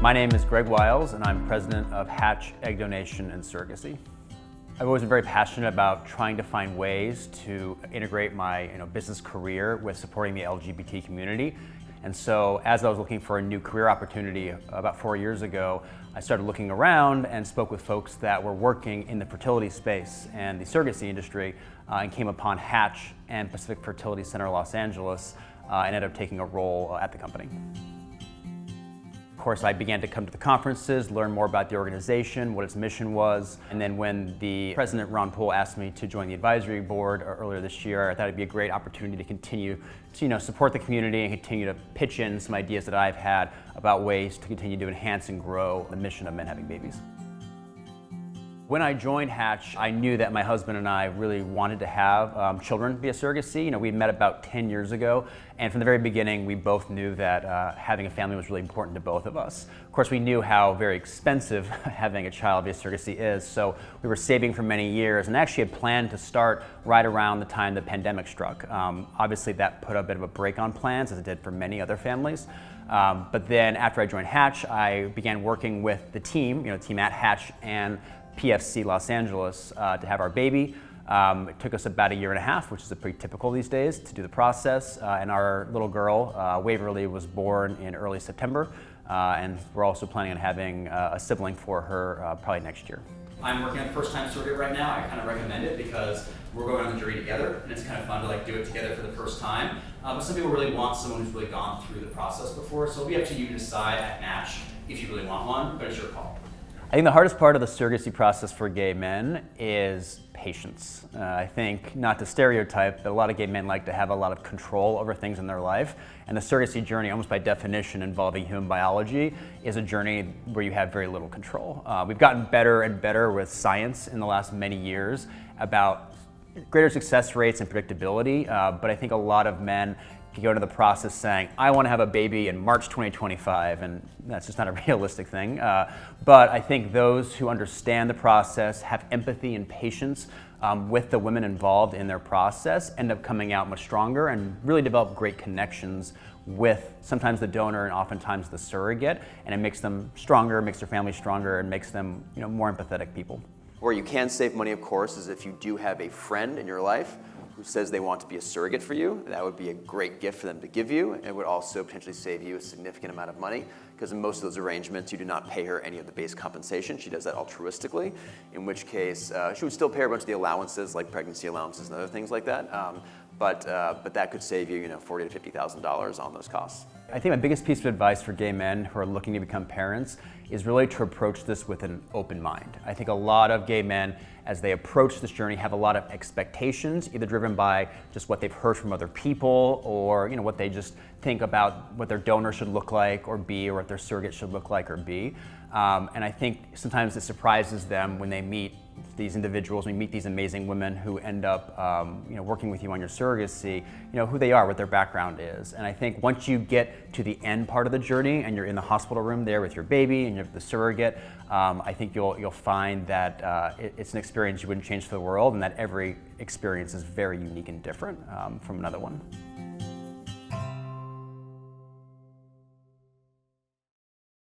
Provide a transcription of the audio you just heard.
My name is Greg Wiles, and I'm president of Hatch Egg Donation and Surrogacy. I've always been very passionate about trying to find ways to integrate my business career with supporting the LGBT community. And so as I was looking for a new career opportunity about 4 years ago, I started looking around and spoke with folks that were working in the fertility space and the surrogacy industry, and came upon Hatch and Pacific Fertility Center Los Angeles, and ended up taking a role at the company. Of course, I began to come to the conferences, learn more about the organization, what its mission was, and then when the president, Ron Poole, asked me to join the advisory board earlier this year, I thought it'd be a great opportunity to continue to support the community and continue to pitch in some ideas that I've had about ways to continue to enhance and grow the mission of men having babies. When I joined Hatch, I knew that my husband and I really wanted to have children via surrogacy. We met about 10 years ago, and from the very beginning, we both knew that having a family was really important to both of us. Of course, we knew how very expensive having a child via surrogacy is, so we were saving for many years and actually had planned to start right around the time the pandemic struck. Obviously, that put a bit of a brake on plans, as it did for many other families. But then after I joined Hatch, I began working with the team at Hatch and PFC Los Angeles to have our baby. It took us about 1.5 years, which is pretty typical these days, to do the process. And our little girl, Waverly, was born in early September. And we're also planning on having a sibling for her probably next year. I'm working on first-time surrogate right now. I kind of recommend it because we're going on the journey together, and it's kind of fun to do it together for the first time. But some people really want someone who's really gone through the process before, so it'll be up to you to decide at Hatch if you really want one, but it's your call. I think the hardest part of the surrogacy process for gay men is patience. I think, not to stereotype, but a lot of gay men like to have a lot of control over things in their life. And the surrogacy journey, almost by definition involving human biology, is a journey where you have very little control. We've gotten better and better with science in the last many years about greater success rates and predictability, but I think a lot of men go into the process saying, I want to have a baby in March 2025, and that's just not a realistic thing. But I think those who understand the process, have empathy and patience with the women involved in their process, end up coming out much stronger and really develop great connections with sometimes the donor and oftentimes the surrogate, and it makes them stronger, makes their family stronger, and makes them more empathetic people. Where you can save money, of course, is if you do have a friend in your life who says they want to be a surrogate for you. That would be a great gift for them to give you. It would also potentially save you a significant amount of money, because in most of those arrangements, you do not pay her any of the base compensation. She does that altruistically, in which case she would still pay her a bunch of the allowances, like pregnancy allowances and other things like that. But that could save you, $40,000 to $50,000 on those costs. I think my biggest piece of advice for gay men who are looking to become parents is really to approach this with an open mind. I think a lot of gay men, as they approach this journey, have a lot of expectations, either driven by just what they've heard from other people, or what they just think about what their donor should look like or be, or what their surrogate should look like or be. And I think sometimes it surprises them when they meet these individuals, when you meet these amazing women who end up working with you on your surrogacy, who they are, what their background is. And I think once you get to the end part of the journey and you're in the hospital room there with your baby and you're the surrogate, I think you'll find that it's an experience you wouldn't change for the world, and that every experience is very unique and different from another one.